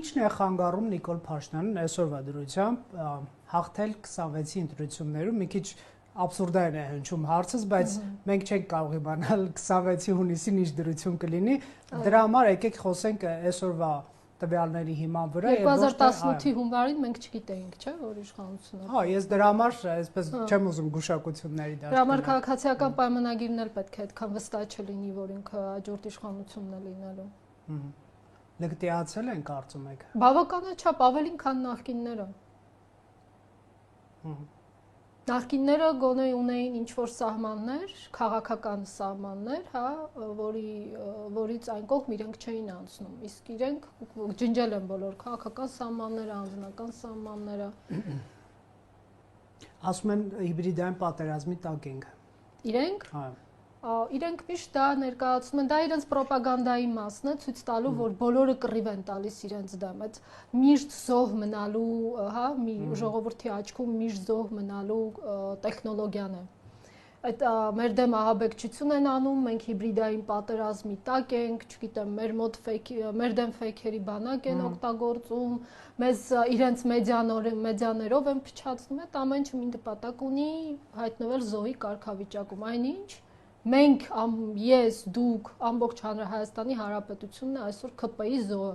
Ինչն է խանգարում Նիկոլ Փաշինյանին այսօրվա դրությամբ հաղթել 26-ի ընտրություններում, մի քիչ աբսուրդային է հնչում հարցս, բայց մենք չենք կարող իմանալ 26-ի հունիսին ինչ դրություն կլինի, դրա համար եկեք խոսենք այսօրվա տվյալների հիման վրա 2018-ի հունվարին մենք չգիտեինք, չէ՞, որ իշխանությունը։ Հա, ես դրա համար այսպես չեմ ուզում գուշակությունների դաշտ։ Դրա համար քաղաքացիական պայմանագիրն էլ պետք է այդքան վստահ չլինի, որ ինքը հաջորդ իշխանությունն է լինելու։ Նկատիացել են կարծում եք։ Բավականաչափ ավելին, քան նախկինները։ Նախկինները գոնե ունեին ինչ-որ սահմաններ, քաղաքական սահմաններ, հա, որից այն կողմ իրենք չէին անցնում, իսկ իրենք ջնջել են բոլոր քաղաքական սահմանները, անձնական սահմանները։ Ասում են հիբրիդային պատերազմի տակ ենք։ Իրենք։ Հա։ Իրենք միշտ դա ներկայացնում են, դա իրենց ռոպագանդայի մասն է, ցույց տալու, որ բոլորը կռիվ են տալիս իրենց դեմ, այդ միշտ զոհ մնալու, հա, մի ժողովրդի աչքում միշտ զոհ մնալու տեխնոլոգիան է։ Այդ մեր դեմ ահաբեկչություն են անում, մենք հիբրիդային պատերազմի տակ ենք, չգիտեմ, մեր դեմ ֆեյքերի բանակ են օգտագործում, մեզ իրենց մեդիաներով են փչացնում, այդ ամեն ինչը մի նպատակ ունի հայտնվել զոհի կարգավիճակում, այնինչ մենք, ես, դուք, ամբողջ Հայաստանի Հանրապետությունն է այսօր ՔՊ-ի զոհը։